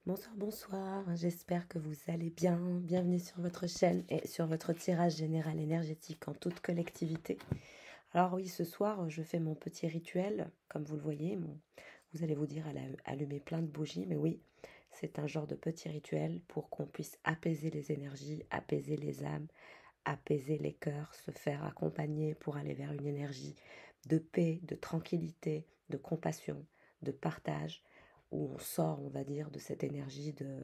Bonsoir, bonsoir, j'espère que vous allez bien. Bienvenue sur votre chaîne et sur votre tirage général énergétique en toute collectivité. Alors oui, ce soir, je fais mon petit rituel, comme vous le voyez. Vous allez vous dire, elle a allumé plein de bougies, mais oui, c'est un genre de petit rituel pour qu'on puisse apaiser les énergies, apaiser les âmes, apaiser les cœurs, se faire accompagner pour aller vers une énergie de paix, de tranquillité, de compassion, de partage, où on sort, on va dire, de cette énergie de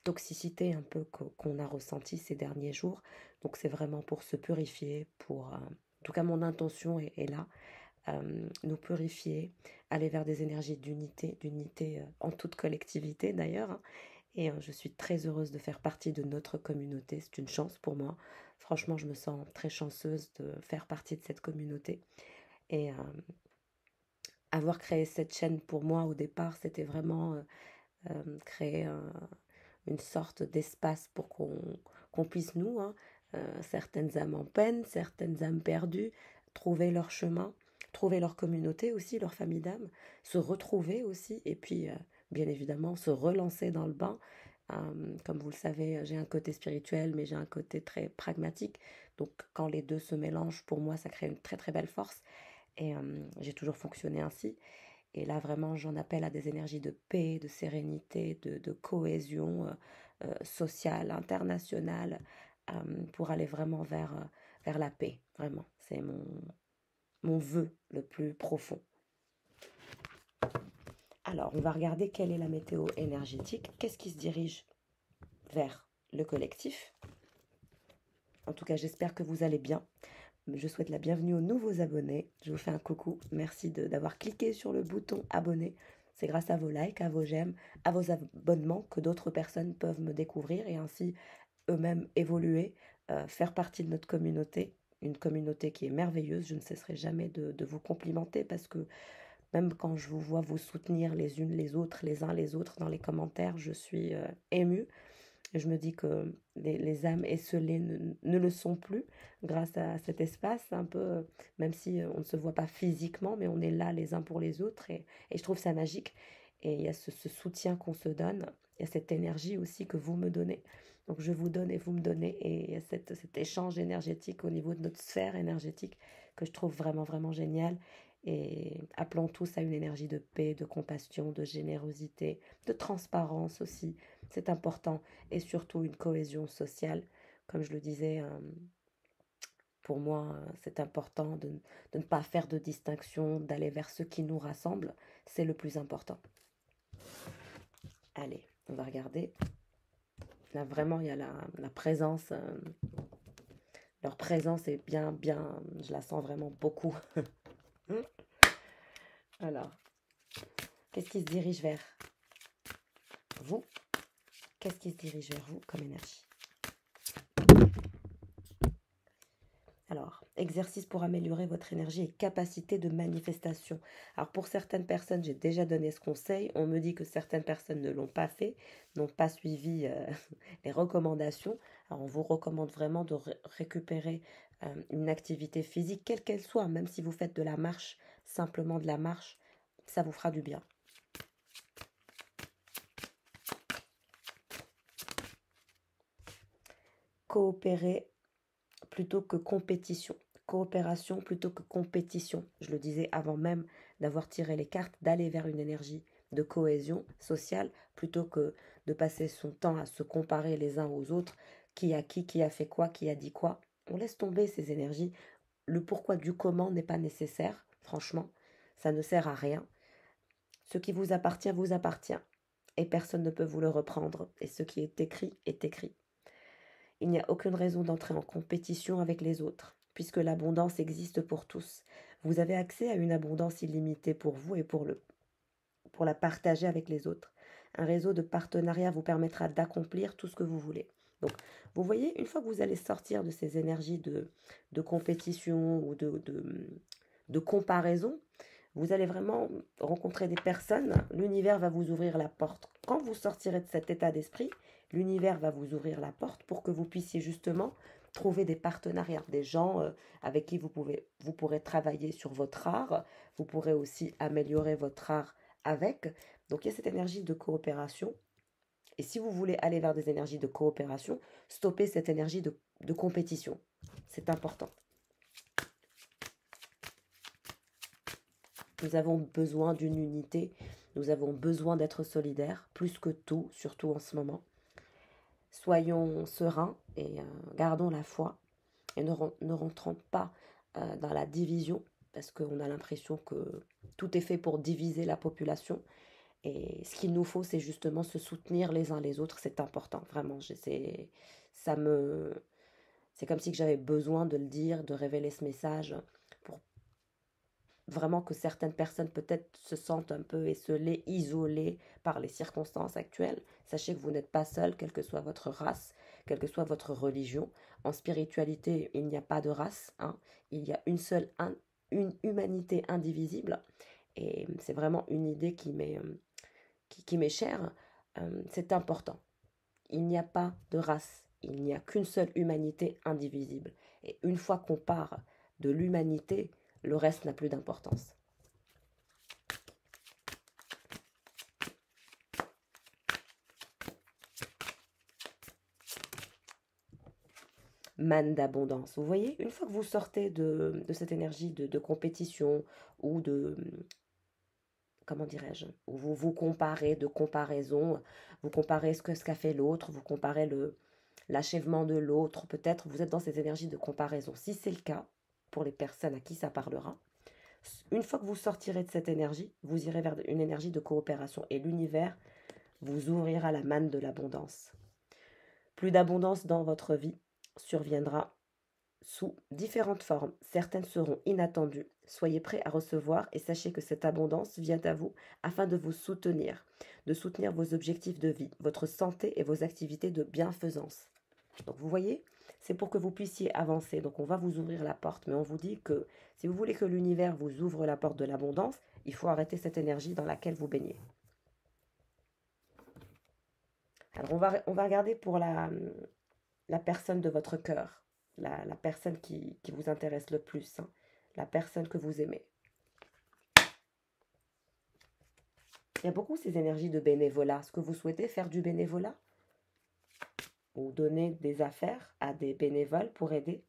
toxicité un peu qu'on a ressentie ces derniers jours. Donc c'est vraiment pour se purifier, en tout cas mon intention est là, nous purifier, aller vers des énergies d'unité en toute collectivité d'ailleurs, hein. Et je suis très heureuse de faire partie de notre communauté, c'est une chance pour moi. Franchement, je me sens très chanceuse de faire partie de cette communauté. Et avoir créé cette chaîne pour moi au départ, c'était vraiment créer une sorte d'espace pour qu'on puisse nous, hein, certaines âmes en peine, certaines âmes perdues, trouver leur chemin, trouver leur communauté aussi, leur famille d'âmes, se retrouver aussi, et puis bien évidemment se relancer dans le bain. Comme vous le savez, j'ai un côté spirituel, mais j'ai un côté très pragmatique. Donc quand les deux se mélangent, pour moi, ça crée une très très belle force. Et j'ai toujours fonctionné ainsi. Et là, vraiment, j'en appelle à des énergies de paix, de sérénité, de cohésion sociale, internationale, pour aller vraiment vers la paix. Vraiment, c'est mon vœu le plus profond. Alors, on va regarder quelle est la météo énergétique. Qu'est-ce qui se dirige vers le collectif? En tout cas, j'espère que vous allez bien. Je souhaite la bienvenue aux nouveaux abonnés. Je vous fais un coucou. Merci d'avoir cliqué sur le bouton abonner. C'est grâce à vos likes, à vos j'aime, à vos abonnements que d'autres personnes peuvent me découvrir et ainsi eux-mêmes évoluer, faire partie de notre communauté. Une communauté qui est merveilleuse. Je ne cesserai jamais de vous complimenter parce que même quand je vous vois vous soutenir les unes les autres, les uns les autres dans les commentaires, je suis émue. Je me dis que les âmes esselées ne le sont plus grâce à cet espace, un peu, même si on ne se voit pas physiquement, mais on est là les uns pour les autres et je trouve ça magique. Et il y a ce soutien qu'on se donne, il y a cette énergie aussi que vous me donnez. Donc je vous donne et vous me donnez, et il y a cet échange énergétique au niveau de notre sphère énergétique que je trouve vraiment, vraiment génial. Et appelons tous à une énergie de paix, de compassion, de générosité, de transparence aussi. C'est important et surtout une cohésion sociale. Comme je le disais, pour moi, c'est important de ne pas faire de distinction, d'aller vers ce qui nous rassemble. C'est le plus important. Allez, on va regarder. Là, vraiment, il y a la présence. Leur présence est bien, bien. Je la sens vraiment beaucoup. Alors, qu'est-ce qui se dirige vers vous? Qu'est-ce qui se dirige vers vous comme énergie? Alors, exercice pour améliorer votre énergie et capacité de manifestation. Alors, pour certaines personnes, j'ai déjà donné ce conseil. On me dit que certaines personnes ne l'ont pas fait, n'ont pas suivi les recommandations. Alors, on vous recommande vraiment de récupérer une activité physique, quelle qu'elle soit, même si vous faites de la marche, simplement de la marche, ça vous fera du bien. Coopérer plutôt que compétition. Coopération plutôt que compétition. Je le disais avant même d'avoir tiré les cartes, d'aller vers une énergie de cohésion sociale plutôt que de passer son temps à se comparer les uns aux autres, qui a fait quoi, qui a dit quoi. On laisse tomber ces énergies. Le pourquoi du comment n'est pas nécessaire, franchement, ça ne sert à rien. Ce qui vous appartient et personne ne peut vous le reprendre. Et ce qui est écrit est écrit. Il n'y a aucune raison d'entrer en compétition avec les autres, puisque l'abondance existe pour tous. Vous avez accès à une abondance illimitée pour vous et pour la partager avec les autres. Un réseau de partenariat vous permettra d'accomplir tout ce que vous voulez. Donc, vous voyez, une fois que vous allez sortir de ces énergies de compétition ou de comparaison, vous allez vraiment rencontrer des personnes, l'univers va vous ouvrir la porte. Quand vous sortirez de cet état d'esprit, l'univers va vous ouvrir la porte pour que vous puissiez justement trouver des partenariats, des gens avec qui vous pourrez travailler sur votre art, vous pourrez aussi améliorer votre art avec. Donc il y a cette énergie de coopération Et si vous voulez aller vers des énergies de coopération, stoppez cette énergie de compétition. C'est important. Nous avons besoin d'une unité, nous avons besoin d'être solidaires, plus que tout, surtout en ce moment. Soyons sereins et gardons la foi et ne rentrons pas dans la division, parce qu'on a l'impression que tout est fait pour diviser la population. Et ce qu'il nous faut, c'est justement se soutenir les uns les autres, c'est important, vraiment. C'est comme si j'avais besoin de le dire, de révéler ce message, pour vraiment que certaines personnes peut-être se sentent un peu esseulées, isolées par les circonstances actuelles. Sachez que vous n'êtes pas seul, quelle que soit votre race, quelle que soit votre religion. En spiritualité, il n'y a pas de race, hein. Il y a une humanité indivisible. Et c'est vraiment une idée qui m'est chère. C'est important. Il n'y a pas de race, il n'y a qu'une seule humanité indivisible. Et une fois qu'on part de l'humanité, le reste n'a plus d'importance. Manne d'abondance. Vous voyez, une fois que vous sortez de cette énergie de compétition ou comment dirais-je, où vous vous comparez, de comparaison, vous comparez ce qu'a fait l'autre, vous comparez l'achèvement de l'autre, peut-être vous êtes dans cette énergie de comparaison. Si c'est le cas, pour les personnes à qui ça parlera, une fois que vous sortirez de cette énergie, vous irez vers une énergie de coopération et l'univers vous ouvrira la manne de l'abondance. Plus d'abondance dans votre vie surviendra sous différentes formes. Certaines seront inattendues. Soyez prêts à recevoir et sachez que cette abondance vient à vous afin de vous soutenir, de soutenir vos objectifs de vie, votre santé et vos activités de bienfaisance. Donc vous voyez, c'est pour que vous puissiez avancer. Donc on va vous ouvrir la porte, mais on vous dit que si vous voulez que l'univers vous ouvre la porte de l'abondance, il faut arrêter cette énergie dans laquelle vous baignez. Alors on va regarder pour la personne de votre cœur, la personne qui vous intéresse le plus, hein, la personne que vous aimez. Il y a beaucoup ces énergies de bénévolat. Est-ce que vous souhaitez faire du bénévolat? Ou donner des affaires à des bénévoles pour aider?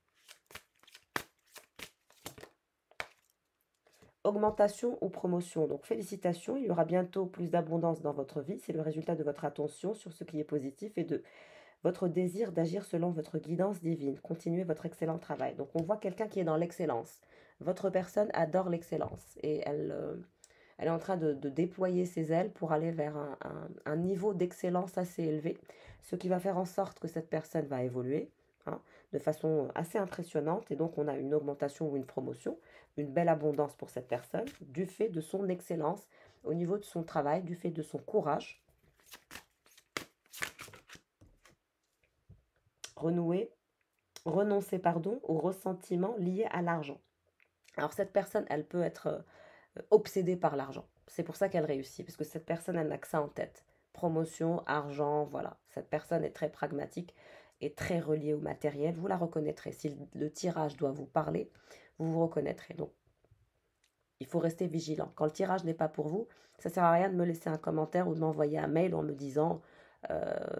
Augmentation ou promotion. Donc félicitations, il y aura bientôt plus d'abondance dans votre vie. C'est le résultat de votre attention sur ce qui est positif et de votre désir d'agir selon votre guidance divine. Continuez votre excellent travail. Donc on voit quelqu'un qui est dans l'excellence. Votre personne adore l'excellence et elle est en train de déployer ses ailes pour aller vers un niveau d'excellence assez élevé, ce qui va faire en sorte que cette personne va évoluer, hein, de façon assez impressionnante. Et donc on a une augmentation ou une promotion, une belle abondance pour cette personne, du fait de son excellence au niveau de son travail, du fait de son courage. Renoncer au ressentiment lié à l'argent. Alors cette personne, elle peut être obsédée par l'argent. C'est pour ça qu'elle réussit, parce que cette personne, elle n'a que ça en tête. Promotion, argent, voilà. Cette personne est très pragmatique et très reliée au matériel. Vous la reconnaîtrez. Si le tirage doit vous parler, vous vous reconnaîtrez. Donc, il faut rester vigilant. Quand le tirage n'est pas pour vous, ça ne sert à rien de me laisser un commentaire ou de m'envoyer un mail en me disant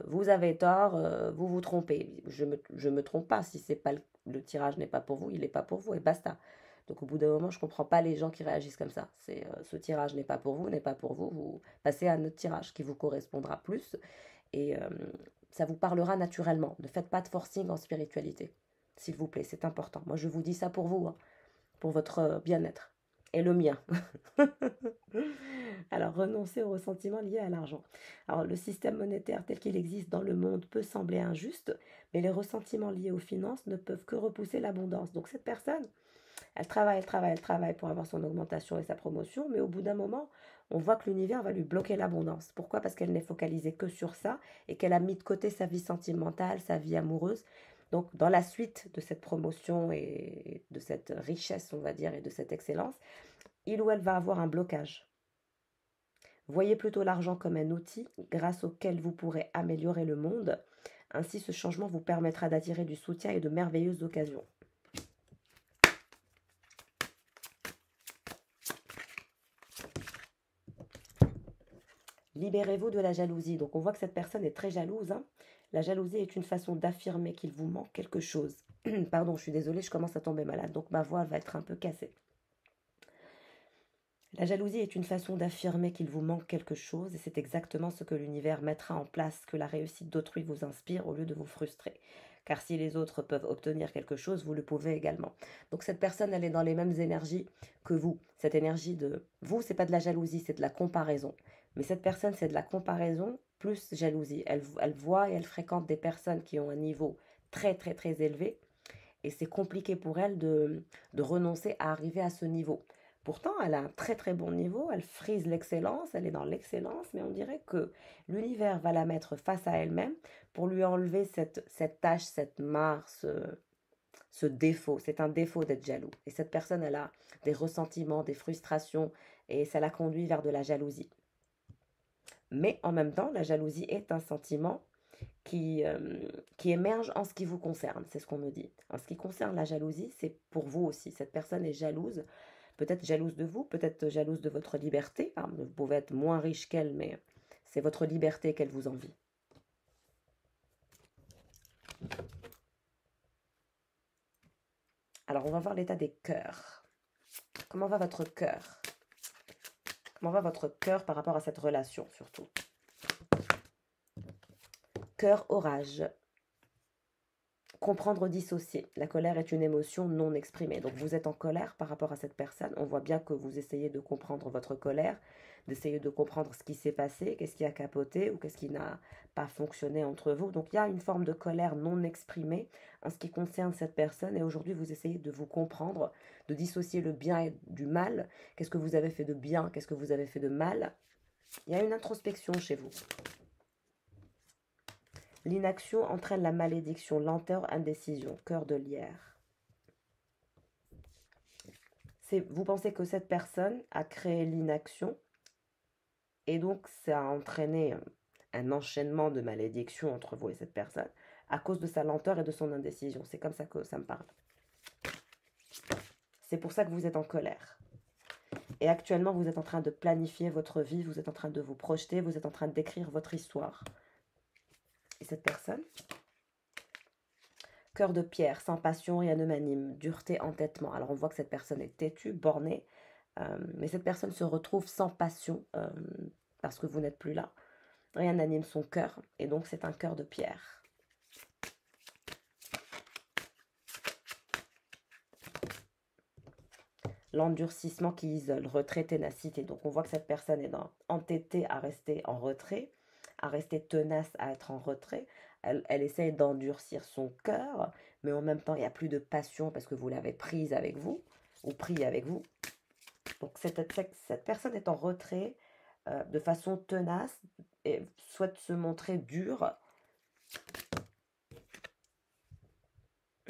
vous avez tort, vous vous trompez. Je me trompe pas. Si c'est pas le tirage n'est pas pour vous, il n'est pas pour vous et basta. Donc au bout d'un moment, je ne comprends pas les gens qui réagissent comme ça. C'est ce tirage n'est pas pour vous, n'est pas pour vous. Vous passez à un autre tirage qui vous correspondra plus et ça vous parlera naturellement. Ne faites pas de forcing en spiritualité, s'il vous plaît, c'est important. Moi, je vous dis ça pour vous, hein, pour votre bien-être et le mien. Alors, renoncer aux ressentiments liés à l'argent. Alors, le système monétaire tel qu'il existe dans le monde peut sembler injuste, mais les ressentiments liés aux finances ne peuvent que repousser l'abondance. Donc, cette personne, elle travaille pour avoir son augmentation et sa promotion, mais au bout d'un moment, on voit que l'univers va lui bloquer l'abondance. Pourquoi? Parce qu'elle n'est focalisée que sur ça et qu'elle a mis de côté sa vie sentimentale, sa vie amoureuse. Donc, dans la suite de cette promotion et de cette richesse, on va dire, et de cette excellence, il ou elle va avoir un blocage. Voyez plutôt l'argent comme un outil grâce auquel vous pourrez améliorer le monde. Ainsi, ce changement vous permettra d'attirer du soutien et de merveilleuses occasions. Libérez-vous de la jalousie. Donc on voit que cette personne est très jalouse, hein. La jalousie est une façon d'affirmer qu'il vous manque quelque chose. Pardon, je suis désolée, je commence à tomber malade, donc ma voix va être un peu cassée. La jalousie est une façon d'affirmer qu'il vous manque quelque chose et c'est exactement ce que l'univers mettra en place, que la réussite d'autrui vous inspire au lieu de vous frustrer. Car si les autres peuvent obtenir quelque chose, vous le pouvez également. Donc cette personne, elle est dans les mêmes énergies que vous. Cette énergie de vous, c'est pas de la jalousie, c'est de la comparaison. Mais cette personne, c'est de la comparaison plus jalousie. Elle voit et elle fréquente des personnes qui ont un niveau très très très élevé et c'est compliqué pour elle de renoncer à arriver à ce niveau. Pourtant, elle a un très très bon niveau, elle frise l'excellence, elle est dans l'excellence, mais on dirait que l'univers va la mettre face à elle-même pour lui enlever cette tâche, cette marre, ce défaut. C'est un défaut d'être jaloux. Et cette personne, elle a des ressentiments, des frustrations, et ça la conduit vers de la jalousie. Mais en même temps, la jalousie est un sentiment qui émerge en ce qui vous concerne, c'est ce qu'on me dit. En ce qui concerne la jalousie, c'est pour vous aussi. Cette personne est jalouse, peut-être jalouse de vous, peut-être jalouse de votre liberté. Hein, vous pouvez être moins riche qu'elle, mais c'est votre liberté qu'elle vous envie. Alors, on va voir l'état des cœurs. Comment va votre cœur? Comment va votre cœur par rapport à cette relation, surtout? Cœur orage. Comprendre, dissocier. La colère est une émotion non exprimée. Donc vous êtes en colère par rapport à cette personne. On voit bien que vous essayez de comprendre votre colère, d'essayer de comprendre ce qui s'est passé, qu'est-ce qui a capoté ou qu'est-ce qui n'a pas fonctionné entre vous. Donc il y a une forme de colère non exprimée en ce qui concerne cette personne. Et aujourd'hui, vous essayez de vous comprendre, de dissocier le bien et du mal. Qu'est-ce que vous avez fait de bien, qu'est-ce que vous avez fait de mal? Il y a une introspection chez vous. L'inaction entraîne la malédiction, lenteur, indécision, cœur de lierre. Vous pensez que cette personne a créé l'inaction et donc ça a entraîné un enchaînement de malédictions entre vous et cette personne à cause de sa lenteur et de son indécision. C'est comme ça que ça me parle. C'est pour ça que vous êtes en colère. Et actuellement, vous êtes en train de planifier votre vie, vous êtes en train de vous projeter, vous êtes en train d'écrire votre histoire. Et cette personne, cœur de pierre, sans passion, rien ne m'anime, dureté, entêtement. Alors on voit que cette personne est têtue, bornée, mais cette personne se retrouve sans passion parce que vous n'êtes plus là. Rien n'anime son cœur et donc c'est un cœur de pierre. L'endurcissement qui isole, retrait, ténacité. Donc on voit que cette personne est entêtée à rester en retrait, à rester tenace, à être en retrait. Elle essaye d'endurcir son cœur, mais en même temps, il n'y a plus de passion parce que vous l'avez prise avec vous, ou pris avec vous. Donc cette personne est en retrait de façon tenace et souhaite se montrer dure.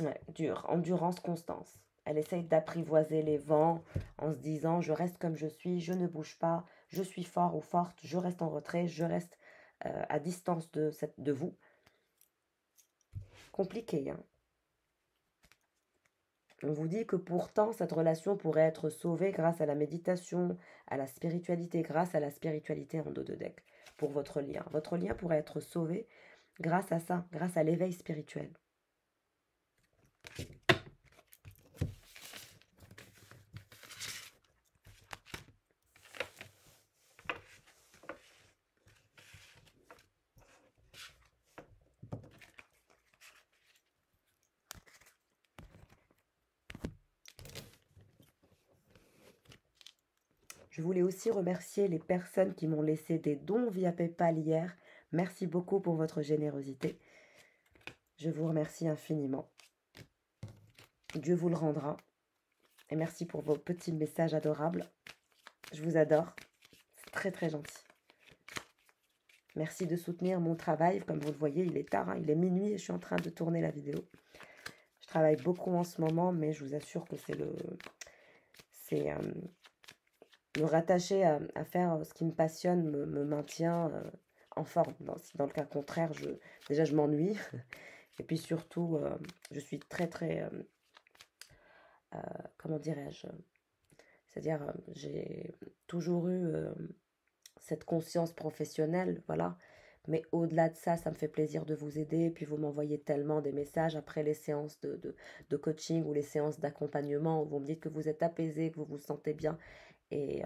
Ouais, dure, endurance, constance. Elle essaye d'apprivoiser les vents en se disant « je reste comme je suis, je ne bouge pas, je suis fort ou forte, je reste en retrait, je reste à distance de vous ». Compliqué, hein. On vous dit que pourtant, cette relation pourrait être sauvée grâce à la méditation, à la spiritualité, grâce à la spiritualité en dos de deck, pour votre lien. Votre lien pourrait être sauvé grâce à ça, grâce à l'éveil spirituel. Je voulais aussi remercier les personnes qui m'ont laissé des dons via PayPal hier. Merci beaucoup pour votre générosité. Je vous remercie infiniment. Dieu vous le rendra. Et merci pour vos petits messages adorables. Je vous adore. C'est très très gentil. Merci de soutenir mon travail. Comme vous le voyez, il est tard, hein, il est minuit et je suis en train de tourner la vidéo. Je travaille beaucoup en ce moment, mais je vous assure que c'est me rattacher à faire ce qui me passionne me maintient en forme. Dans le cas contraire, déjà je m'ennuie. Et puis surtout, je suis très très, comment dirais-je, c'est-à-dire j'ai toujours eu cette conscience professionnelle, voilà. Mais au-delà de ça, ça me fait plaisir de vous aider. Puis vous m'envoyez tellement des messages après les séances de coaching ou les séances d'accompagnement où vous me dites que vous êtes apaisé, que vous vous sentez bien. Et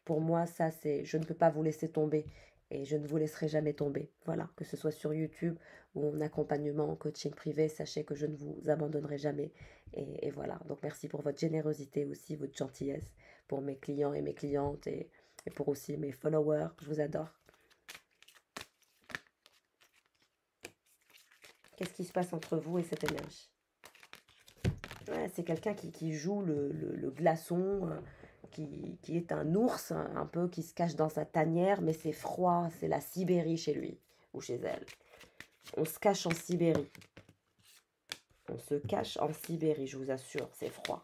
pour moi, ça, c'est, je ne peux pas vous laisser tomber et je ne vous laisserai jamais tomber. Voilà, que ce soit sur YouTube ou en accompagnement, en coaching privé, sachez que je ne vous abandonnerai jamais. Et voilà, donc merci pour votre générosité aussi, votre gentillesse pour mes clients et mes clientes et pour aussi mes followers. Je vous adore. Qu'est-ce qui se passe entre vous et cette énergie? Ouais, c'est quelqu'un qui joue le glaçon, qui est un ours, un peu qui se cache dans sa tanière, mais c'est froid, c'est la Sibérie chez lui ou chez elle. On se cache en Sibérie. On se cache en Sibérie, je vous assure, c'est froid.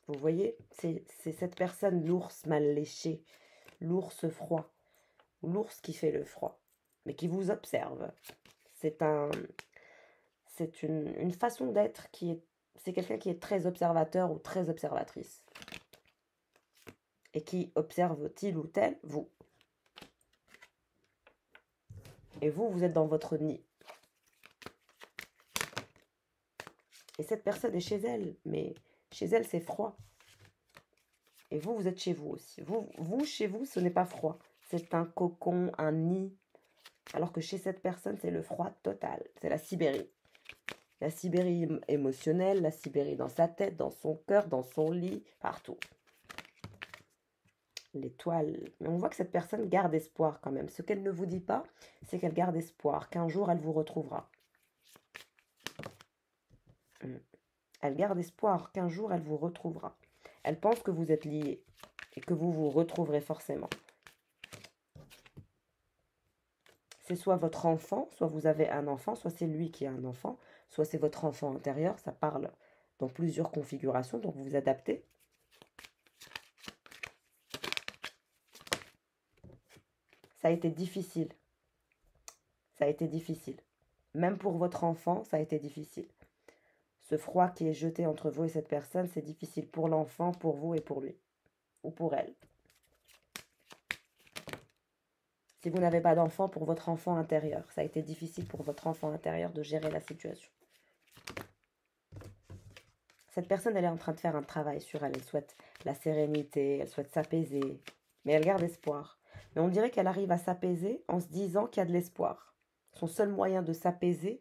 Vous voyez, c'est cette personne, l'ours mal léché, l'ours froid, l'ours qui fait le froid, mais qui vous observe. C'est une façon d'être c'est quelqu'un qui est très observateur ou très observatrice. Et qui observe tel ou tel, vous. Et vous, vous êtes dans votre nid. Et cette personne est chez elle, mais chez elle, c'est froid. Et vous, vous êtes chez vous aussi. Vous chez vous, ce n'est pas froid. C'est un cocon, un nid. Alors que chez cette personne, c'est le froid total. C'est la Sibérie. La Sibérie émotionnelle, la Sibérie dans sa tête, dans son cœur, dans son lit, partout. L'étoile. Mais on voit que cette personne garde espoir quand même. Ce qu'elle ne vous dit pas, c'est qu'elle garde espoir, qu'un jour elle vous retrouvera. Elle garde espoir qu'un jour elle vous retrouvera. Elle pense que vous êtes liés et que vous vous retrouverez forcément. C'est soit votre enfant, soit vous avez un enfant, soit c'est lui qui a un enfant, soit c'est votre enfant intérieur. Ça parle dans plusieurs configurations, donc vous vous adaptez. Ça a été difficile. Ça a été difficile. Même pour votre enfant, ça a été difficile. Ce froid qui est jeté entre vous et cette personne, c'est difficile pour l'enfant, pour vous et pour lui. Ou pour elle. Si vous n'avez pas d'enfant, pour votre enfant intérieur. Ça a été difficile pour votre enfant intérieur de gérer la situation. Cette personne, elle est en train de faire un travail sur elle. Elle souhaite la sérénité, elle souhaite s'apaiser. Mais elle garde espoir. Mais on dirait qu'elle arrive à s'apaiser en se disant qu'il y a de l'espoir. Son seul moyen de s'apaiser,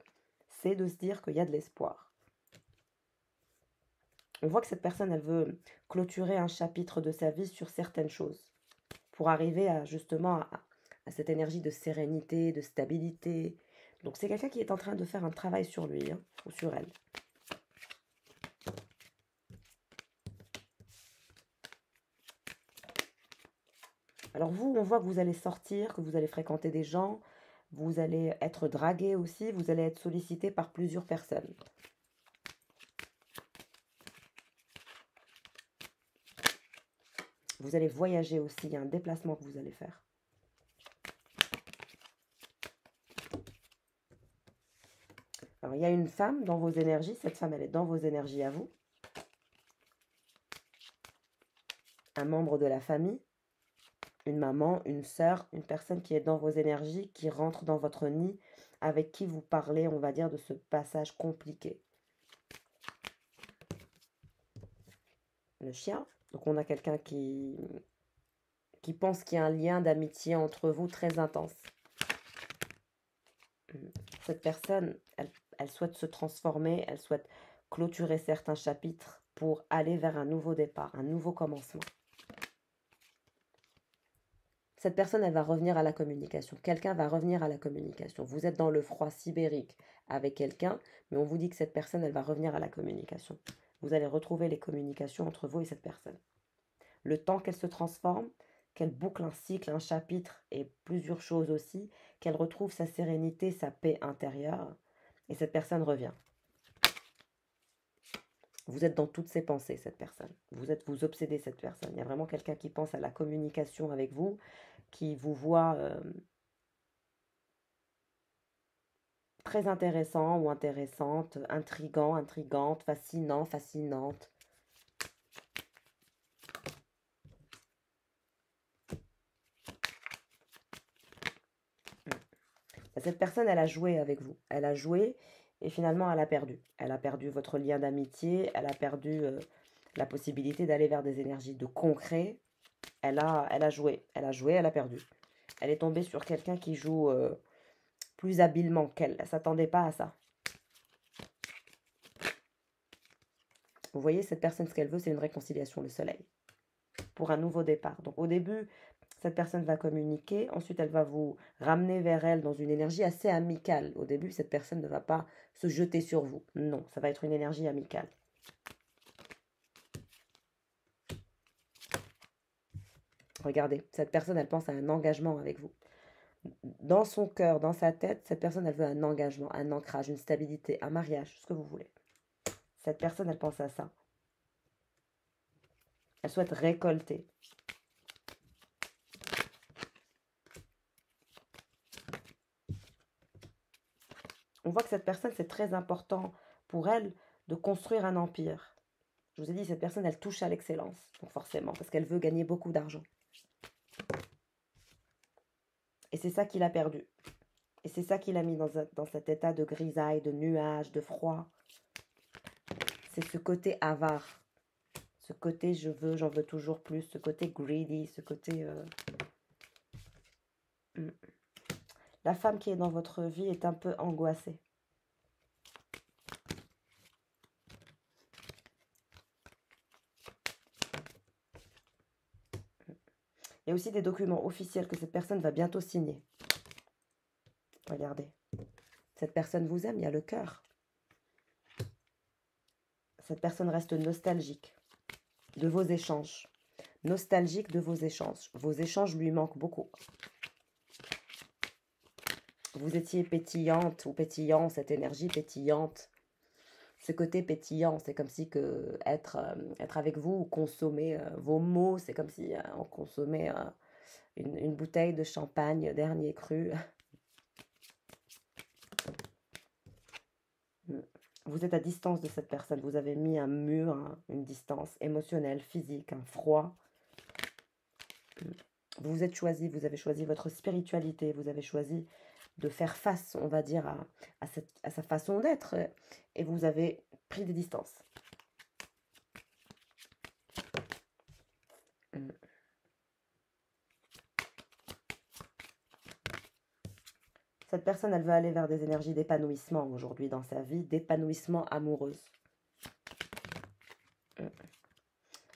c'est de se dire qu'il y a de l'espoir. On voit que cette personne, elle veut clôturer un chapitre de sa vie sur certaines choses. Pour arriver à justement à cette énergie de sérénité, de stabilité. Donc c'est quelqu'un qui est en train de faire un travail sur lui, ou sur elle. Alors vous, on voit que vous allez sortir, que vous allez fréquenter des gens, vous allez être dragué aussi, vous allez être sollicité par plusieurs personnes. Vous allez voyager aussi, il y a un déplacement que vous allez faire. Alors, il y a une femme dans vos énergies. Cette femme, elle est dans vos énergies à vous. Un membre de la famille. Une maman, une sœur, une personne qui est dans vos énergies, qui rentre dans votre nid, avec qui vous parlez, on va dire, de ce passage compliqué. Le chien. Donc, on a quelqu'un qui pense qu'il y a un lien d'amitié entre vous très intense. Cette personne, elle souhaite se transformer, elle souhaite clôturer certains chapitres pour aller vers un nouveau départ, un nouveau commencement. Cette personne, elle va revenir à la communication. Quelqu'un va revenir à la communication. Vous êtes dans le froid sibérique avec quelqu'un, mais on vous dit que cette personne, elle va revenir à la communication. Vous allez retrouver les communications entre vous et cette personne. Le temps qu'elle se transforme, qu'elle boucle un cycle, un chapitre et plusieurs choses aussi, qu'elle retrouve sa sérénité, sa paix intérieure, et cette personne revient. Vous êtes dans toutes ses pensées, cette personne. Vous obsédez cette personne. Il y a vraiment quelqu'un qui pense à la communication avec vous, qui vous voit très intéressant ou intéressante, intriguant, intrigante, fascinant, fascinante. Cette personne, elle a joué avec vous. Elle a joué et finalement, elle a perdu. Elle a perdu votre lien d'amitié. Elle a perdu la possibilité d'aller vers des énergies de concret. Elle a joué. Elle a joué, elle a perdu. Elle est tombée sur quelqu'un qui joue plus habilement qu'elle. Elle ne s'attendait pas à ça. Vous voyez, cette personne, ce qu'elle veut, c'est une réconciliation, le soleil. Pour un nouveau départ. Donc au début, cette personne va communiquer, ensuite elle va vous ramener vers elle dans une énergie assez amicale. Au début, cette personne ne va pas se jeter sur vous. Non, ça va être une énergie amicale. Regardez, cette personne, elle pense à un engagement avec vous. Dans son cœur, dans sa tête, cette personne, elle veut un engagement, un ancrage, une stabilité, un mariage, ce que vous voulez. Cette personne, elle pense à ça. Elle souhaite récolter. On voit que cette personne, c'est très important pour elle de construire un empire. Je vous ai dit, cette personne, elle touche à l'excellence, donc forcément, parce qu'elle veut gagner beaucoup d'argent. Et c'est ça qu'il a perdu. Et c'est ça qu'il a mis dans cet état de grisaille, de nuage, de froid. C'est ce côté avare. Ce côté je veux, j'en veux toujours plus. Ce côté greedy, ce côté... La femme qui est dans votre vie est un peu angoissée. Il y a aussi des documents officiels que cette personne va bientôt signer. Regardez. Cette personne vous aime, il y a le cœur. Cette personne reste nostalgique de vos échanges. Nostalgique de vos échanges. Vos échanges lui manquent beaucoup. Vous étiez pétillante ou pétillant, cette énergie pétillante. Ce côté pétillant, c'est comme si être avec vous ou consommer vos mots, c'est comme si on consommait une bouteille de champagne, dernier cru. Vous êtes à distance de cette personne. Vous avez mis un mur, une distance émotionnelle, physique, un froid. Vous vous êtes choisi, vous avez choisi votre spiritualité, vous avez choisi de faire face, on va dire, à sa façon d'être. Et vous avez pris des distances. Cette personne, elle veut aller vers des énergies d'épanouissement aujourd'hui dans sa vie, d'épanouissement amoureuse. Il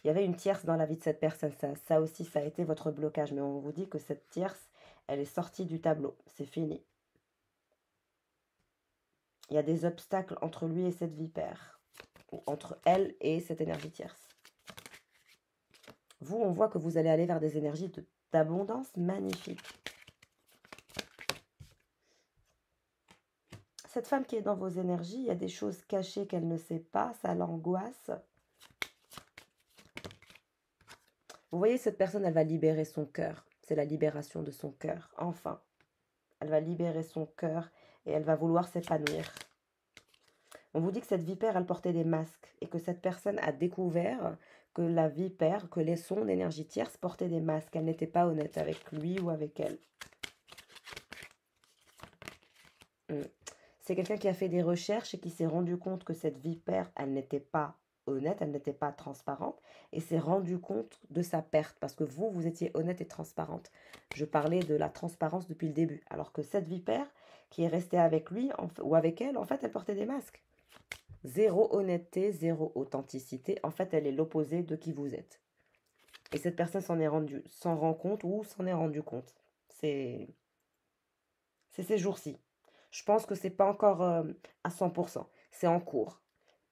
y avait une tierce dans la vie de cette personne. Ça aussi, ça a été votre blocage. Mais on vous dit que cette tierce, elle est sortie du tableau. C'est fini. Il y a des obstacles entre lui et cette vipère. Ou entre elle et cette énergie tierce. Vous, on voit que vous allez aller vers des énergies d'abondance magnifiques. Cette femme qui est dans vos énergies, il y a des choses cachées qu'elle ne sait pas. Ça l'angoisse. Vous voyez, cette personne, elle va libérer son cœur. C'est la libération de son cœur. Enfin, elle va libérer son cœur et elle va vouloir s'épanouir. On vous dit que cette vipère, elle portait des masques et que cette personne a découvert que la vipère, que son énergie tierce portait des masques. Elle n'était pas honnête avec lui ou avec elle. C'est quelqu'un qui a fait des recherches et qui s'est rendu compte que cette vipère, elle n'était pas honnête, elle n'était pas transparente et s'est rendu compte de sa perte parce que vous étiez honnête et transparente. Je parlais de la transparence depuis le début. Alors que cette vipère qui est restée avec lui ou avec elle, en fait, elle portait des masques. Zéro honnêteté, zéro authenticité. En fait, elle est l'opposé de qui vous êtes. Et cette personne s'en rend compte ou s'en est rendu compte. C'est ces jours-ci. Je pense que c'est pas encore à 100%. C'est en cours.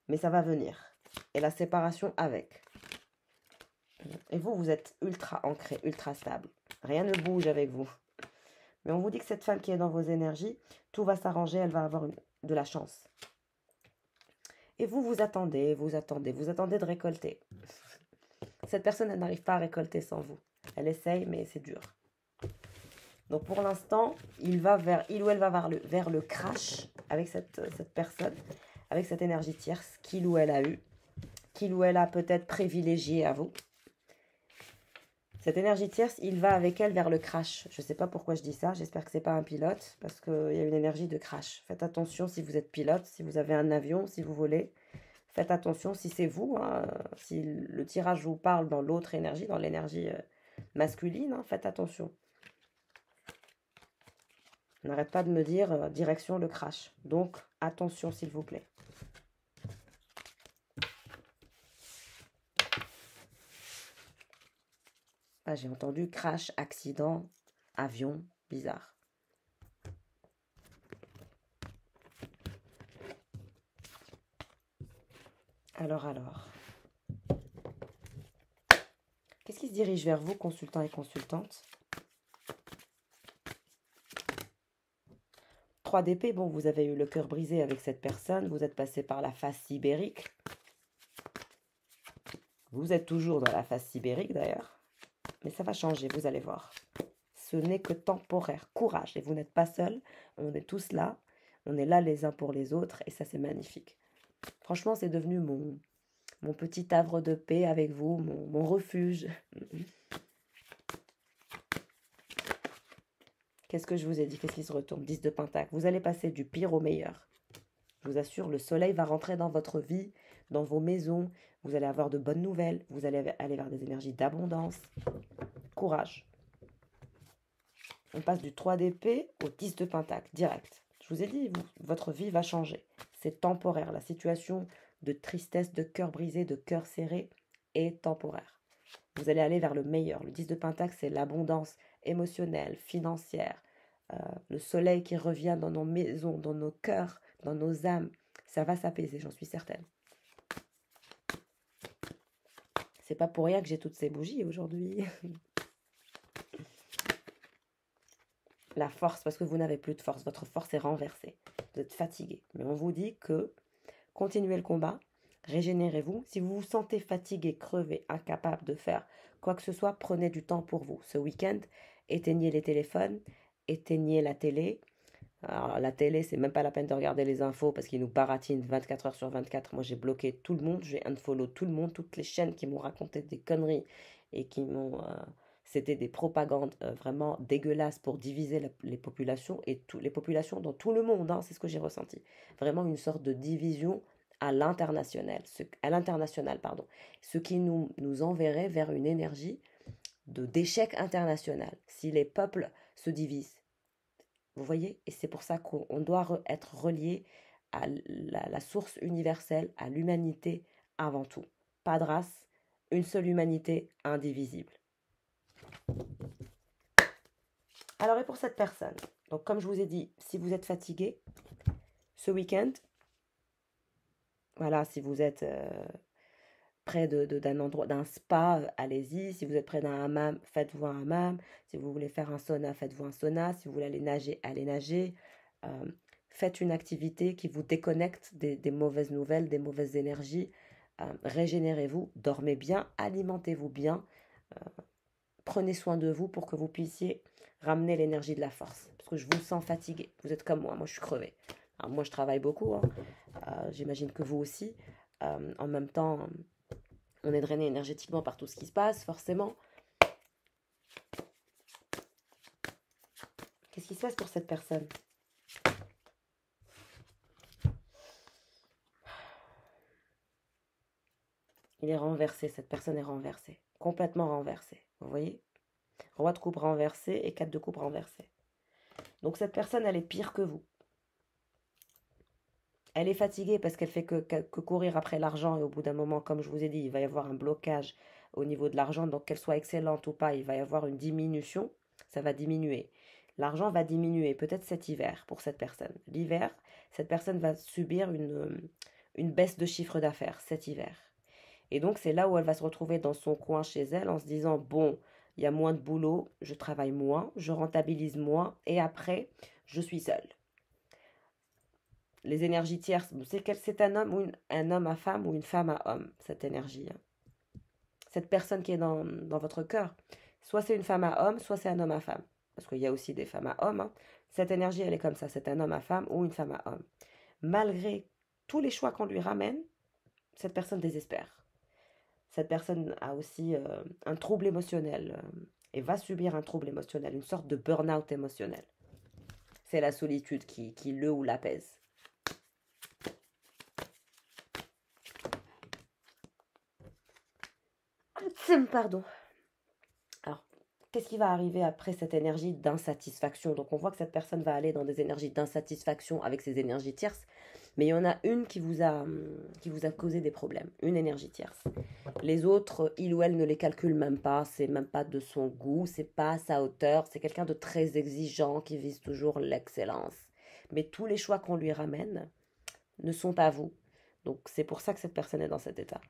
Mais ça va venir. Et la séparation avec. Et vous êtes ultra ancré, ultra stable. Rien ne bouge avec vous. Mais on vous dit que cette femme qui est dans vos énergies, tout va s'arranger, elle va avoir de la chance. Et vous attendez, vous attendez de récolter. Cette personne, elle n'arrive pas à récolter sans vous. Elle essaye, mais c'est dur. Donc pour l'instant, il ou elle va vers le crash avec cette personne, avec cette énergie tierce qu'il ou elle a eu, qu'il ou elle a peut-être privilégié à vous. Cette énergie tierce, il va avec elle vers le crash. Je ne sais pas pourquoi je dis ça, j'espère que ce n'est pas un pilote, parce qu'il y a une énergie de crash. Faites attention si vous êtes pilote, si vous avez un avion, si vous volez. Faites attention si c'est vous, hein, si le tirage vous parle dans l'autre énergie, dans l'énergie masculine, hein, faites attention. N'arrête pas de me dire direction le crash. Donc, attention s'il vous plaît. Ah, j'ai entendu crash, accident, avion, bizarre. Alors. Qu'est-ce qui se dirige vers vous, consultants et consultantes? 3 d'épée, bon, vous avez eu le cœur brisé avec cette personne, vous êtes passé par la phase sibérique. Vous êtes toujours dans la phase sibérique d'ailleurs, mais ça va changer, vous allez voir. Ce n'est que temporaire, courage, et vous n'êtes pas seul, on est tous là, on est là les uns pour les autres, et ça c'est magnifique. Franchement, c'est devenu mon petit havre de paix avec vous, mon refuge. Qu'est-ce que je vous ai dit? Qu'est-ce qui se retourne? 10 de Pentacle. Vous allez passer du pire au meilleur. Je vous assure, le soleil va rentrer dans votre vie, dans vos maisons. Vous allez avoir de bonnes nouvelles. Vous allez aller vers des énergies d'abondance. Courage. On passe du 3 d'épée au 10 de Pentacle, direct. Je vous ai dit, votre vie va changer. C'est temporaire. La situation de tristesse, de cœur brisé, de cœur serré est temporaire. Vous allez aller vers le meilleur. Le 10 de Pentacle, c'est l'abondance émotionnelle, financière. Le soleil qui revient dans nos maisons, dans nos cœurs, dans nos âmes. Ça va s'apaiser, j'en suis certaine. C'est pas pour rien que j'ai toutes ces bougies aujourd'hui. La force, parce que vous n'avez plus de force. Votre force est renversée. Vous êtes fatigué. Mais on vous dit que continuez le combat. Régénérez-vous. Si vous vous sentez fatigué, crevé, incapable de faire quoi que ce soit, prenez du temps pour vous. Ce week-end, éteignez les téléphones, éteignez la télé. Alors, la télé, c'est même pas la peine de regarder les infos parce qu'ils nous baratinent 24 heures sur 24. Moi, j'ai bloqué tout le monde, j'ai unfollow tout le monde, toutes les chaînes qui m'ont raconté des conneries et qui m'ont... c'était des propagandes vraiment dégueulasses pour diviser les populations et les populations dans tout le monde. Hein, c'est ce que j'ai ressenti. Vraiment une sorte de division à l'international, ce qui nous enverrait vers une énergie d'échec international. Si les peuples se divisent, vous voyez, et c'est pour ça qu'on doit être relié à la source universelle, à l'humanité avant tout. Pas de race, une seule humanité indivisible. Alors et pour cette personne, donc comme je vous ai dit, si vous êtes fatigué, ce week-end, voilà, si vous êtes près d'un endroit, d'un spa, allez-y. Si vous êtes près d'un hammam, faites-vous un hammam. Si vous voulez faire un sauna, faites-vous un sauna. Si vous voulez aller nager, allez nager. Faites une activité qui vous déconnecte des mauvaises nouvelles, des mauvaises énergies. Régénérez-vous, dormez bien, alimentez-vous bien. Prenez soin de vous pour que vous puissiez ramener l'énergie de la force. Parce que je vous sens fatigué. Vous êtes comme moi je suis crevée. Alors moi, je travaille beaucoup. Hein. J'imagine que vous aussi. En même temps, on est drainé énergétiquement par tout ce qui se passe, forcément. Qu'est-ce qui se passe pour cette personne? Il est renversé, cette personne est renversée. Complètement renversée. Vous voyez? Roi de coupe renversé et 4 de coupe renversé. Donc cette personne, elle est pire que vous. Elle est fatiguée parce qu'elle fait que courir après l'argent et au bout d'un moment, comme je vous ai dit, il va y avoir un blocage au niveau de l'argent. Donc qu'elle soit excellente ou pas, il va y avoir une diminution. Ça va diminuer. L'argent va diminuer peut-être cet hiver pour cette personne. L'hiver, cette personne va subir une baisse de chiffre d'affaires cet hiver. Et donc c'est là où elle va se retrouver dans son coin chez elle en se disant, bon, il y a moins de boulot, je travaille moins, je rentabilise moins et après, je suis seule. Les énergies tierces, c'est un homme ou un homme à femme ou une femme à homme, cette énergie. Cette personne qui est dans votre cœur, soit c'est une femme à homme, soit c'est un homme à femme. parce qu'il y a aussi des femmes à hommes, hein. Cette énergie, elle est comme ça, c'est un homme à femme ou une femme à homme. Malgré tous les choix qu'on lui ramène, cette personne désespère. Cette personne a aussi un trouble émotionnel et va subir un trouble émotionnel, une sorte de burn-out émotionnel. C'est la solitude qui le ou l'apaise. Pardon. Alors, qu'est-ce qui va arriver après cette énergie d'insatisfaction? Donc, on voit que cette personne va aller dans des énergies d'insatisfaction avec ses énergies tierces, mais il y en a une qui vous a causé des problèmes, une énergie tierce. Les autres, il ou elle ne les calcule même pas, c'est même pas de son goût, c'est pas à sa hauteur, c'est quelqu'un de très exigeant qui vise toujours l'excellence. Mais tous les choix qu'on lui ramène ne sont pas vous. Donc, c'est pour ça que cette personne est dans cet état.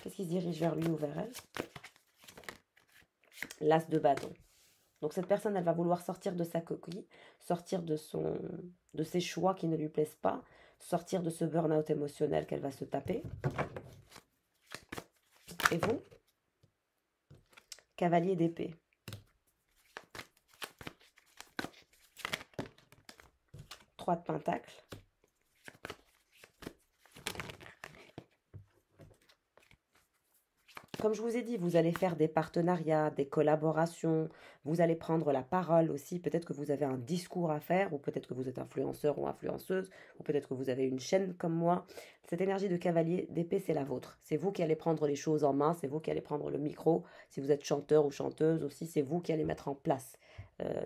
Qu'est-ce qui se dirige vers lui ou vers elle? L'as de bâton. Donc cette personne, elle va vouloir sortir de sa coquille, sortir de ses choix qui ne lui plaisent pas, sortir de ce burn-out émotionnel qu'elle va se taper. Et vous? Cavalier d'épée. 3 de pentacles. Comme je vous ai dit, vous allez faire des partenariats, des collaborations, vous allez prendre la parole aussi, peut-être que vous avez un discours à faire, ou peut-être que vous êtes influenceur ou influenceuse, ou peut-être que vous avez une chaîne comme moi. Cette énergie de cavalier d'épée, c'est la vôtre. C'est vous qui allez prendre les choses en main, c'est vous qui allez prendre le micro. Si vous êtes chanteur ou chanteuse aussi, c'est vous qui allez mettre en place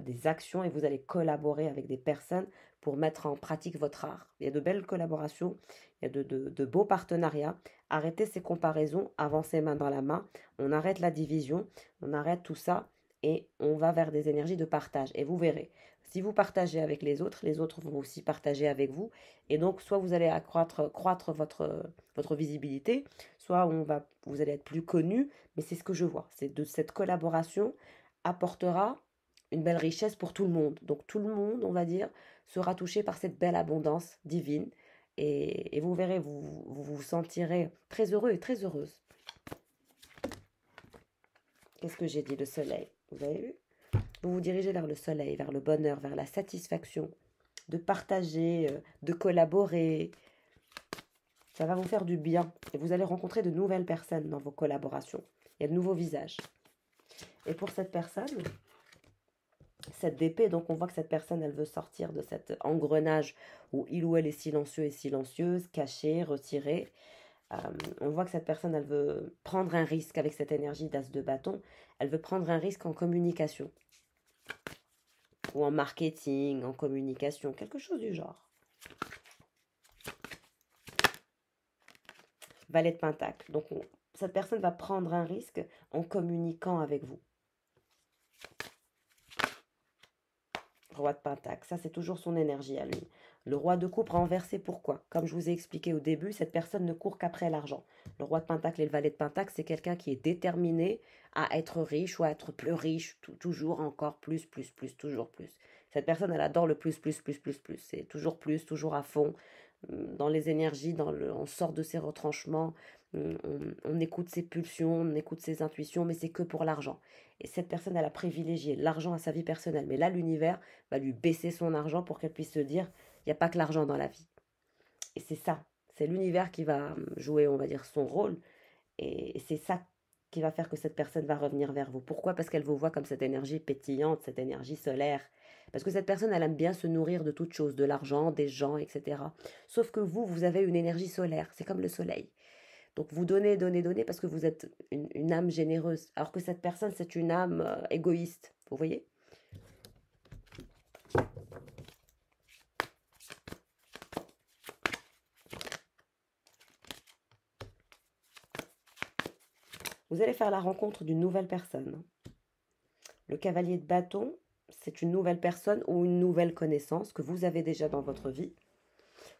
des actions et vous allez collaborer avec des personnes pour mettre en pratique votre art. Il y a de belles collaborations, il y a de beaux partenariats. Arrêtez ces comparaisons, avancez main dans la main, on arrête la division, on arrête tout ça et on va vers des énergies de partage. Et vous verrez, si vous partagez avec les autres vont aussi partager avec vous. Et donc, soit vous allez croître votre visibilité, soit vous allez être plus connu, mais c'est ce que je vois. C'est de cette collaboration apportera une belle richesse pour tout le monde. Donc tout le monde, on va dire, sera touché par cette belle abondance divine. Et vous verrez, vous sentirez très heureux et très heureuse. Qu'est-ce que j'ai dit? Le soleil. Vous avez vu? Vous vous dirigez vers le soleil, vers le bonheur, vers la satisfaction, de partager, de collaborer. Ça va vous faire du bien. Et vous allez rencontrer de nouvelles personnes dans vos collaborations. Il y a de nouveaux visages. Et pour cette personne, cette épée, donc on voit que cette personne, elle veut sortir de cet engrenage où il ou elle est silencieux et silencieuse, caché, retiré. On voit que cette personne, elle veut prendre un risque avec cette énergie d'as de bâton. Elle veut prendre un risque en communication. Ou en marketing, en communication, quelque chose du genre. Valet de Pentacle. Donc, cette personne va prendre un risque en communiquant avec vous. Roi de Pentacle, ça c'est toujours son énergie à lui. Le roi de coupe renversé, pourquoi? Comme je vous ai expliqué au début, cette personne ne court qu'après l'argent. Le roi de Pentacle et le valet de Pentacle, c'est quelqu'un qui est déterminé à être riche ou à être plus riche, toujours encore plus, toujours plus. Cette personne, elle adore le plus, plus. C'est toujours plus, toujours à fond. Dans les énergies, on sort de ses retranchements, on écoute ses pulsions, on écoute ses intuitions, mais c'est que pour l'argent. Et cette personne, elle a privilégié l'argent à sa vie personnelle. Mais là, l'univers va lui baisser son argent pour qu'elle puisse se dire, il n'y a pas que l'argent dans la vie. Et c'est ça, c'est l'univers qui va jouer, on va dire, son rôle. Et c'est ça qui va faire que cette personne va revenir vers vous. Pourquoi? Parce qu'elle vous voit comme cette énergie pétillante, cette énergie solaire. Parce que cette personne, elle aime bien se nourrir de toutes choses, de l'argent, des gens, etc. Sauf que vous avez une énergie solaire, c'est comme le soleil. Donc vous donnez parce que vous êtes une âme généreuse. Alors que cette personne, c'est une âme égoïste. Vous voyez? Vous allez faire la rencontre d'une nouvelle personne. Le cavalier de bâton, c'est une nouvelle personne ou une nouvelle connaissance que vous avez déjà dans votre vie.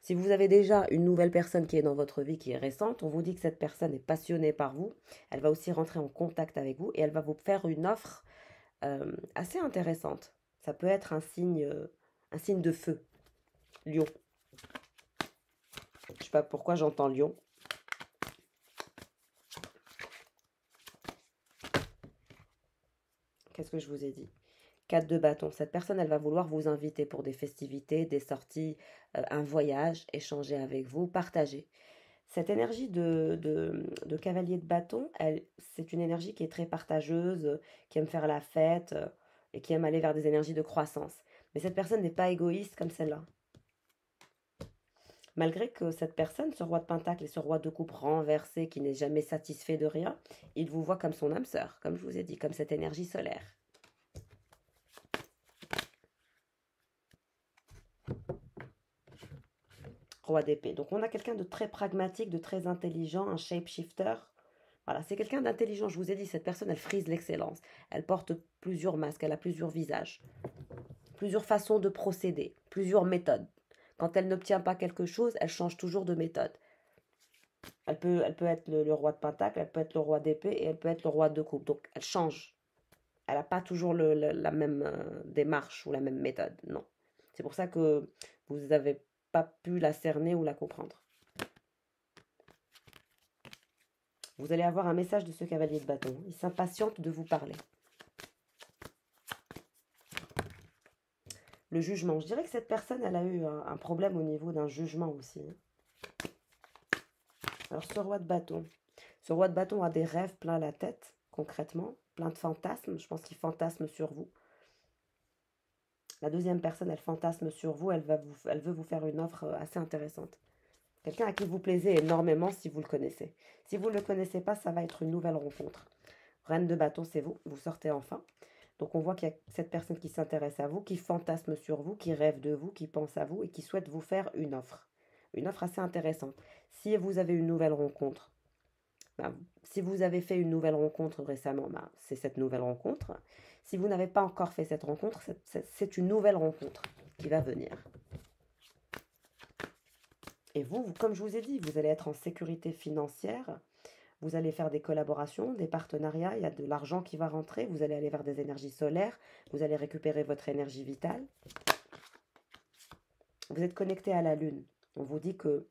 Si vous avez déjà une nouvelle personne qui est dans votre vie, qui est récente, on vous dit que cette personne est passionnée par vous. Elle va aussi rentrer en contact avec vous et elle va vous faire une offre assez intéressante. Ça peut être un signe de feu. Lion. Je ne sais pas pourquoi j'entends lion. Qu'est-ce que je vous ai dit? 4 de bâton. Cette personne, elle va vouloir vous inviter pour des festivités, des sorties, un voyage, échanger avec vous, partager. Cette énergie de cavalier de bâton, c'est une énergie qui est très partageuse, qui aime faire la fête et qui aime aller vers des énergies de croissance. Mais cette personne n'est pas égoïste comme celle-là. Malgré que cette personne, ce roi de pentacle et ce roi de coupe renversé qui n'est jamais satisfait de rien, il vous voit comme son âme sœur, comme je vous ai dit, comme cette énergie solaire. Roi d'épée. Donc on a quelqu'un de très pragmatique, de très intelligent, un shapeshifter. Voilà, c'est quelqu'un d'intelligent. Je vous ai dit, cette personne, elle frise l'excellence. Elle porte plusieurs masques, elle a plusieurs visages, plusieurs façons de procéder, plusieurs méthodes. Quand elle n'obtient pas quelque chose, elle change toujours de méthode. Elle peut être le roi de pentacle, elle peut être le roi d'épée et elle peut être le roi de coupe. Donc elle change. Elle n'a pas toujours la même démarche ou la même méthode. Non. C'est pour ça que vous n'avez pas pu la cerner ou la comprendre. Vous allez avoir un message de ce cavalier de bâton. Il s'impatiente de vous parler. Le jugement. Je dirais que cette personne, elle a eu un problème au niveau d'un jugement aussi. Alors, ce roi de bâton. Ce roi de bâton a des rêves plein la tête, concrètement. Plein de fantasmes. Je pense qu'il fantasme sur vous. La deuxième personne, elle fantasme sur vous. Elle veut vous faire une offre assez intéressante. Quelqu'un à qui vous plaisez énormément si vous le connaissez. Si vous ne le connaissez pas, ça va être une nouvelle rencontre. Reine de bâton, c'est vous. Vous sortez enfin. Donc on voit qu'il y a cette personne qui s'intéresse à vous, qui fantasme sur vous, qui rêve de vous, qui pense à vous et qui souhaite vous faire une offre. Une offre assez intéressante. Si vous avez une nouvelle rencontre, si vous avez fait une nouvelle rencontre récemment, c'est cette nouvelle rencontre. Si vous n'avez pas encore fait cette rencontre, c'est une nouvelle rencontre qui va venir. Et vous, comme je vous ai dit, vous allez être en sécurité financière. Vous allez faire des collaborations, des partenariats, il y a de l'argent qui va rentrer, vous allez aller vers des énergies solaires, vous allez récupérer votre énergie vitale. Vous êtes connecté à la lune. On vous dit que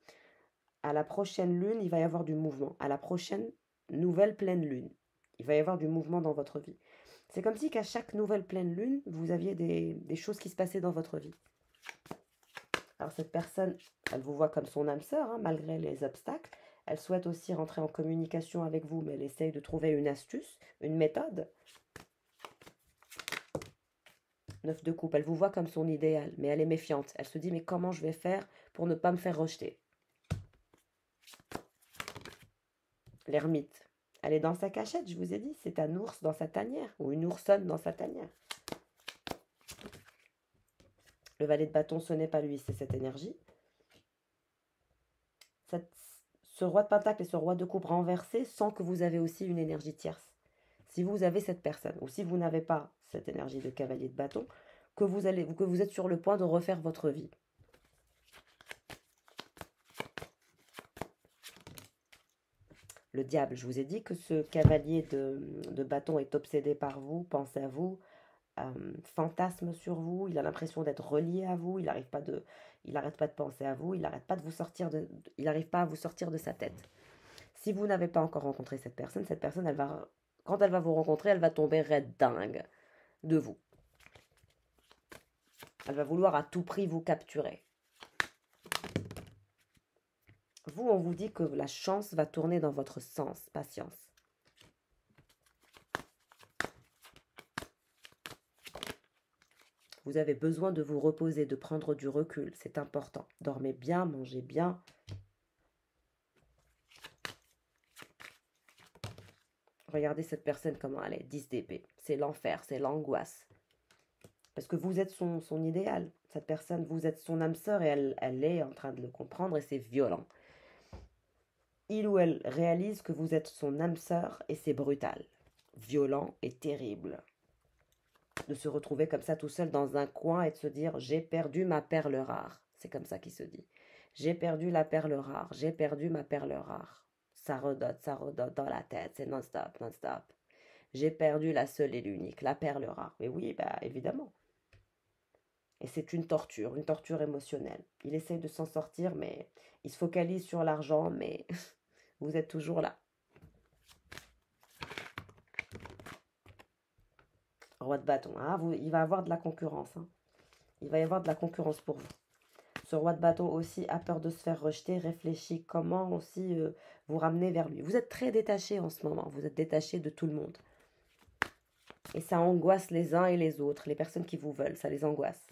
à la prochaine lune, il va y avoir du mouvement. À la prochaine nouvelle pleine lune, il va y avoir du mouvement dans votre vie. C'est comme si qu'à chaque nouvelle pleine lune, vous aviez des choses qui se passaient dans votre vie. Alors cette personne, elle vous voit comme son âme sœur, malgré les obstacles. Elle souhaite aussi rentrer en communication avec vous, mais elle essaye de trouver une astuce, une méthode. 9 de coupe, elle vous voit comme son idéal, mais elle est méfiante. Elle se dit, mais comment je vais faire pour ne pas me faire rejeter? L'ermite, elle est dans sa cachette, je vous ai dit, c'est un ours dans sa tanière, ou une oursonne dans sa tanière. Le valet de bâton, ce n'est pas lui, c'est cette énergie. Ce roi de pentacle et ce roi de coupe renversé sent que vous avez aussi une énergie tierce. Si vous avez cette personne, ou si vous n'avez pas cette énergie de cavalier de bâton, que vous êtes sur le point de refaire votre vie. Le diable, je vous ai dit que ce cavalier de bâton est obsédé par vous, pense à vous, fantasme sur vous, il a l'impression d'être relié à vous, il n'arrête pas de penser à vous, il n'arrête pas de vous sortir il n'arrive pas à vous sortir de sa tête. Si vous n'avez pas encore rencontré cette personne, quand elle va vous rencontrer, elle va tomber raide dingue de vous. Elle va vouloir à tout prix vous capturer. Vous, on vous dit que la chance va tourner dans votre sens. Patience. Vous avez besoin de vous reposer, de prendre du recul. C'est important. Dormez bien, mangez bien. Regardez cette personne, comment elle est. 10 d'épée. C'est l'enfer, c'est l'angoisse. Parce que vous êtes son idéal. Cette personne, vous êtes son âme sœur et elle est en train de le comprendre et c'est violent. Il ou elle réalise que vous êtes son âme sœur et c'est brutal, violent et terrible. De se retrouver comme ça tout seul dans un coin et de se dire « j'ai perdu ma perle rare ». C'est comme ça qu'il se dit. « J'ai perdu la perle rare, j'ai perdu ma perle rare ». Ça redote dans la tête, c'est non-stop, non-stop. J'ai perdu la seule et l'unique, la perle rare. Mais oui, évidemment. Et c'est une torture émotionnelle. Il essaye de s'en sortir, mais il se focalise sur l'argent, mais vous êtes toujours là. Roi de bâton, hein, il va y avoir de la concurrence. Hein. Il va y avoir de la concurrence pour vous. Ce roi de bâton aussi a peur de se faire rejeter, réfléchit comment aussi vous ramener vers lui. Vous êtes très détaché en ce moment, vous êtes détaché de tout le monde. Et ça angoisse les uns et les autres, les personnes qui vous veulent, ça les angoisse.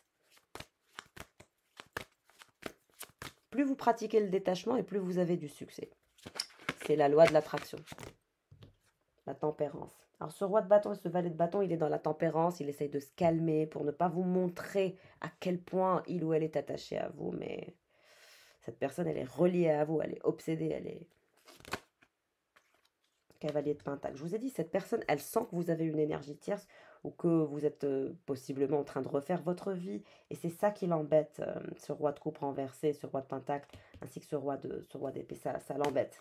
Plus vous pratiquez le détachement et plus vous avez du succès. C'est la loi de l'attraction. La tempérance. Alors ce roi de bâton et ce valet de bâton, il est dans la tempérance, il essaye de se calmer pour ne pas vous montrer à quel point il ou elle est attaché à vous, mais cette personne, elle est reliée à vous, elle est obsédée, elle est cavalier de pentacle. Je vous ai dit, cette personne, elle sent que vous avez une énergie tierce ou que vous êtes possiblement en train de refaire votre vie, et c'est ça qui l'embête, ce roi de coupe renversé, ce roi de pentacle, ainsi que ce roi d'épée, ça l'embête.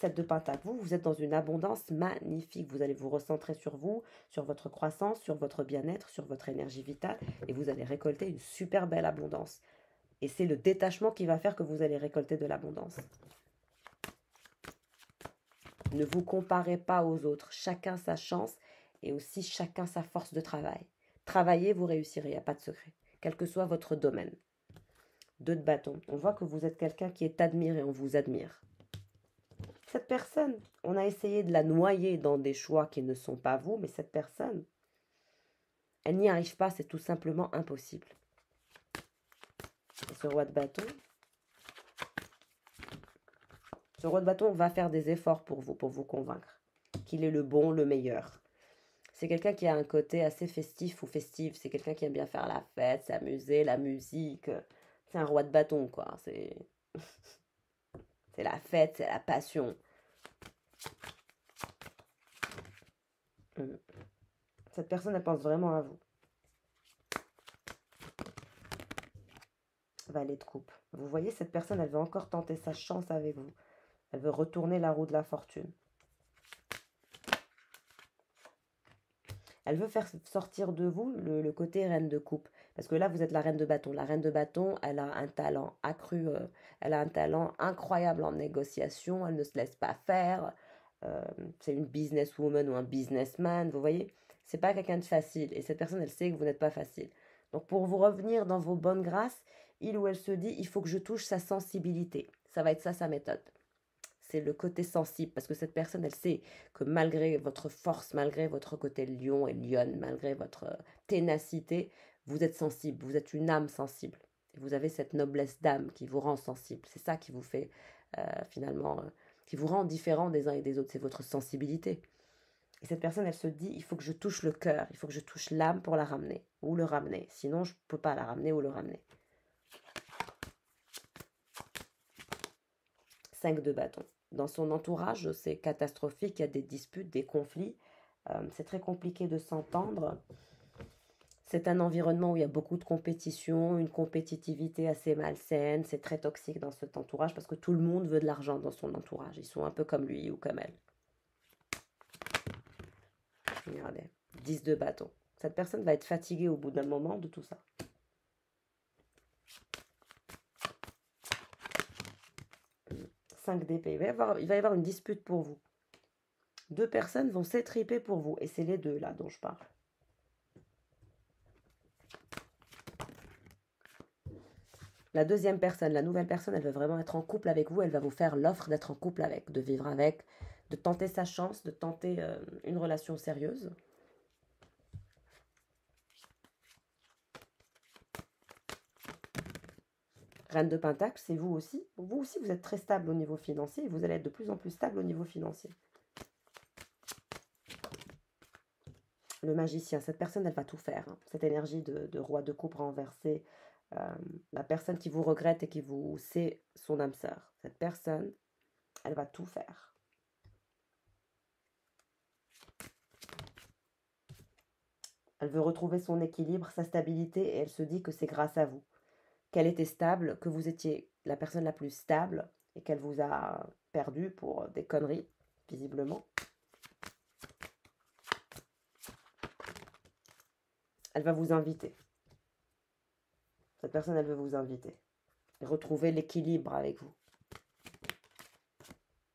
7 de pentacle, vous êtes dans une abondance magnifique. Vous allez vous recentrer sur vous, sur votre croissance, sur votre bien-être, sur votre énergie vitale. Et vous allez récolter une super belle abondance. Et c'est le détachement qui va faire que vous allez récolter de l'abondance. Ne vous comparez pas aux autres. Chacun sa chance et aussi chacun sa force de travail. Travaillez, vous réussirez, il n'y a pas de secret. Quel que soit votre domaine. 2 de bâton. On voit que vous êtes quelqu'un qui est admiré, on vous admire. Cette personne, on a essayé de la noyer dans des choix qui ne sont pas vous, mais cette personne, elle n'y arrive pas, c'est tout simplement impossible. Et ce roi de bâton va faire des efforts pour vous convaincre qu'il est le bon, le meilleur. C'est quelqu'un qui a un côté assez festif ou festive, c'est quelqu'un qui aime bien faire la fête, s'amuser, la musique. C'est un roi de bâton, quoi. C'est la fête, c'est la passion. Cette personne, elle pense vraiment à vous. Valet de coupe. Vous voyez, cette personne, elle veut encore tenter sa chance avec vous. Elle veut retourner la roue de la fortune. Elle veut faire sortir de vous le côté reine de coupe. Parce que là, vous êtes la reine de bâton. La reine de bâton, elle a un talent accru. Elle a un talent incroyable en négociation. Elle ne se laisse pas faire. C'est une businesswoman ou un businessman. Vous voyez, c'est pas quelqu'un de facile. Et cette personne, elle sait que vous n'êtes pas facile. Donc, pour vous revenir dans vos bonnes grâces, il ou elle se dit, il faut que je touche sa sensibilité. Ça va être ça, sa méthode. C'est le côté sensible, parce que cette personne, elle sait que malgré votre force, malgré votre côté lion et lionne, malgré votre ténacité, vous êtes sensible, vous êtes une âme sensible. Et vous avez cette noblesse d'âme qui vous rend sensible. C'est ça qui vous fait finalement, qui vous rend différent des uns et des autres, c'est votre sensibilité. Et cette personne, elle se dit, il faut que je touche le cœur, il faut que je touche l'âme pour la ramener, ou le ramener. Sinon, je ne peux pas la ramener ou le ramener. 5 de bâton. Dans son entourage, c'est catastrophique, il y a des disputes, des conflits. C'est très compliqué de s'entendre. C'est un environnement où il y a beaucoup de compétition, une compétitivité assez malsaine. C'est très toxique dans cet entourage parce que tout le monde veut de l'argent dans son entourage. Ils sont un peu comme lui ou comme elle. Regardez, 10 de bâton. Cette personne va être fatiguée au bout d'un moment de tout ça. 5 d'épée. Il va y avoir une dispute pour vous. 2 personnes vont s'étriper pour vous. Et c'est les deux là dont je parle. La deuxième personne, la nouvelle personne, elle veut vraiment être en couple avec vous. Elle va vous faire l'offre d'être en couple avec, de vivre avec, de tenter sa chance, de tenter une relation sérieuse. Reine de Pentacle, c'est vous aussi. Vous aussi, vous êtes très stable au niveau financier et vous allez être de plus en plus stable au niveau financier. Le magicien, cette personne, elle va tout faire. Hein. Cette énergie de roi de coupe renversé, la personne qui vous regrette et qui vous sait son âme sœur. Cette personne, elle va tout faire. Elle veut retrouver son équilibre, sa stabilité et elle se dit que c'est grâce à vous. Qu'elle était stable, que vous étiez la personne la plus stable et qu'elle vous a perdu pour des conneries, visiblement. Elle va vous inviter. Cette personne, elle veut vous inviter. Et retrouver l'équilibre avec vous.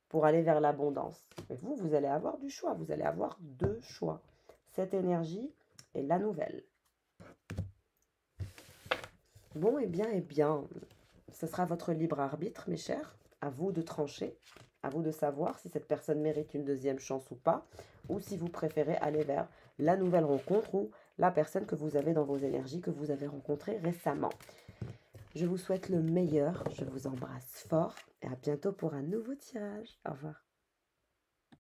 Pour aller vers l'abondance. Mais vous allez avoir du choix. Vous allez avoir 2 choix. cette énergie est la nouvelle. Bon, eh bien, ce sera votre libre arbitre, mes chers. À vous de trancher, à vous de savoir si cette personne mérite une deuxième chance ou pas, ou si vous préférez aller vers la nouvelle rencontre ou la personne que vous avez dans vos énergies, que vous avez rencontrée récemment. Je vous souhaite le meilleur, je vous embrasse fort et à bientôt pour un nouveau tirage. Au revoir.